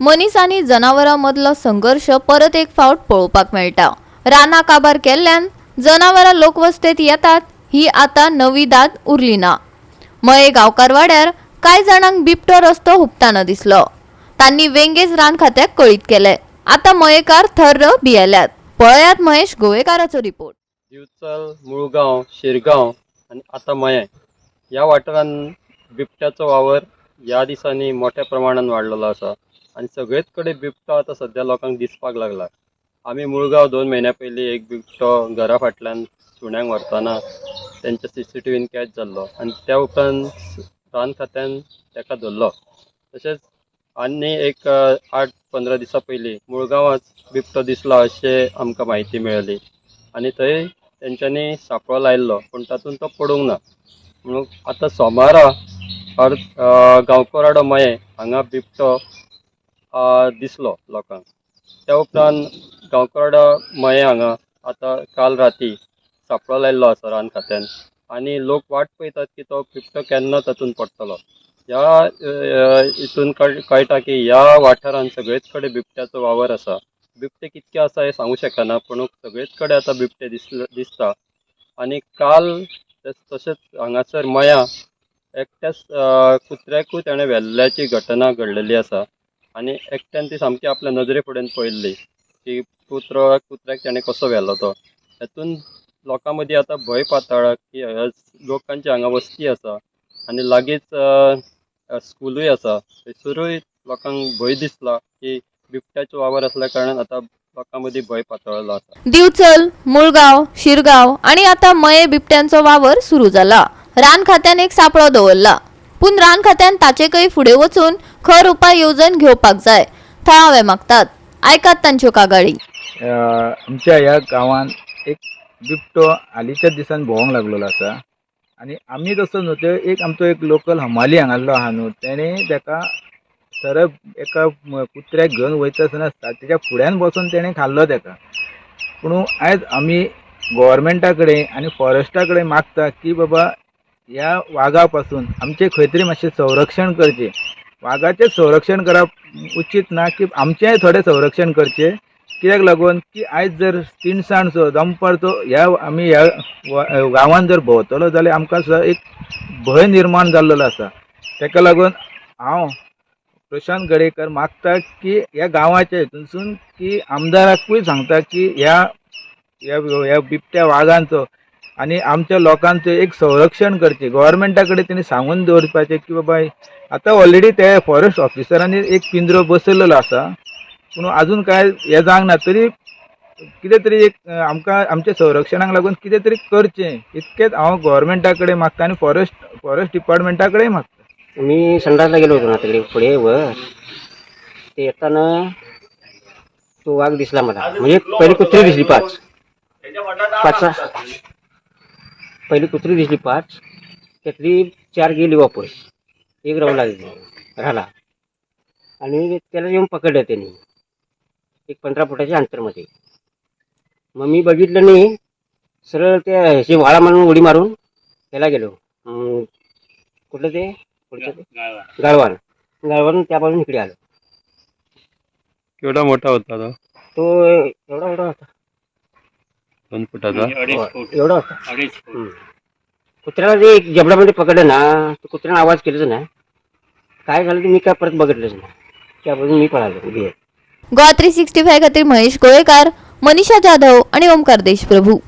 मनीस आणि जनावरांमधला संघर्ष परत एक फावट पळोवपाक मेळटा। राना काबार केल्ल्यान जनावरां लोकवस्तेत येतात ही आता नवी दाद उरली ना। मये गांवकार वाड्यार कांय जाणांक बिबटो रस्तो हुपताना दिसलो। तांनी वेंगेज रान खात्याक कळीत केले। आता मयेकार थर्र भियेल्यात। पळयात महेश गोवेकाराचो रिपोर्ट। दिवचल, मुळगांव, शिरगांव आणि आता मये या वाठारांत बिबट्याचो वावर ह्या दिसांनी मोठ्या प्रमाणात वाडलेलो आसा आणि सगळेच कडेन बिबटो आता सध्या लोकांक दिसपाक लागला। आमी मुळगांव 2 महिन्या पयलीं एक बिबटो घरा फाटल्यान सुण्यांक व्हरतना तेंच्या CCTVन कॅच जाल्लो आणि त्या उपरांत रान खात्यान तेका धरलो। तशेंच आनी एक 8-15 दिसां पयलीं मुळगांवाच बिबटो दिसला अशें आमकां म्हायती मेळ्ळी आणि थंय तेंच्यांनी सांपळो लायिल्लो पूण तातूंत तो पडूंक ना। म्हणून आतां सोमारा गांवकोराडो मये हांगा बिबटो दिसलो लोकांक। त्या उपरांत गांवकोराडो मये हांगा आतां काल राती सांपळो लायिल्लो आसा रान खात्यान आणि लोक वाट पळयतात की तो बिबटो केन्ना तातूंत पडटलो। ह्या हितून कळटा की ह्या वाठारांत सगळेच कडेन बिबट्याचो वावर आसा। बिबटे कितके आसा हे सांगूं शकना पूण सगळेच कडेन आतां बिबटे दिसता आणि काल तशेंच हांगासर मया एकट्याच कुत्र्याकूय ताणें व्हेल्ल्याची घटना घडलेली आसा आणि एकट्यान ती सामकी आपल्या नजरे फुड्यान पळयल्ली की कुत्र्याक ताणें कसो व्हेलो तो। हेतून लोकां मदीं आतां भंय पातळ्ळा की लोकांची हांगा वस्ती आसा आणि लागींच स्कूलूय आसा थंयसरूय लोकांक भंय दिसला की बिबट्याचो वावर असल्या कारणान आतां लोकां मदीं भंय पातळ्ळो आसा। दिवचल, मुळगांव, शिरगांव आणि आता मये बिबट्यांचो वावर सुरू जाला। रान खात्यान एक सांपळो दवरला पूण रान खात्यान ताचेकय फुडें वचून खर उपाय येवजण घेवपाक जाय थळावे मागतात। आयकात तांच्यो कागाळी। आमच्या ह्या गांवांत एक बिबटो हालींच्याच दिसान भोंवंक लागलेलो आसा आणि आमी तसो न्हू ते एक आमचो एक लोकल हमाली हांगासलो आहा न्हू तेणें तेका सरळ एका कुत्र्याक घेवन वयता आसतना ताच्या फुड्यान बसून तेणें खाल्लो तेका। पूण आयज आमी गव्हर्मेंटा कडेन आनी फॉरेस्टा कडेन मागता की बाबा ह्या वाघा पासून आमचें खंय तरी मातशें संरक्षण करचें। वाघाचें संरक्षण करप उचित ना की आमचेंय थोडें संरक्षण करचें। कित्याक लागून की आयज जर तिणसाणचो दनपारचो आमी ह्या गांवांत जर भोंवतलो जाल्यार आमकां एक भंय निर्माण जाल्लो आसा। ताका लागून हांव प्रशांत गडेकर मागता की ह्या गांवाच्या हितूनसून की आमदाराकूय सांगता की ह्या बिबट्या वाघांचो आनी आमच्या लोकांचो एक संरक्षण करचें। गव्हर्मेंटा कडेन तेणी सांगून दवरपाचें की बाबा आतां ऑलरेडी ते फॉरेस्ट ऑफिसरांनी एक पिंजरो बसयल्लो आसा पूण आजून काय हें जावंक ना। तरी कितें तरी एक आमकां आमच्या संरक्षणाक लागून कितें तरी करचें इतकेंच हांव गव्हर्मेंटा कडेन मागता आनी फॉरेस्ट डिपार्टमेंटा कडेन मागता। मी संडासला गेलो होतो ना तिकडे पुढे वर ते येताना तो वाघ दिसला मला। म्हणजे पहिली कुत्री दिसली पाच पहिली कुत्री दिसली 5 त्यातली 4 गेली वापस। एक राहिला आणि त्याला येऊन पकडलं त्यांनी एक 15 फुटाच्या अंतरमध्ये। मग मी बघितलं नाही सरळ त्या वाळा मारून उडी मारून त्याला गेलो कुठलं ते गाळवान त्या बाजून इकडे आलो। केवढा मोठा होता तो एवढा होता 2 फुटाचा एवढा होता। कुत्र्याला जे जबडामध्ये पकडलं ना तो कुत्र्याने आवाज केलाच ना काय झालं ते मी काय परत बघितलंच ना त्या बाजून मी पळालो। गोवा 365 खातीर महेश गोवेकार, मनीषा जाधव आणि ओमकार देशप्रभू।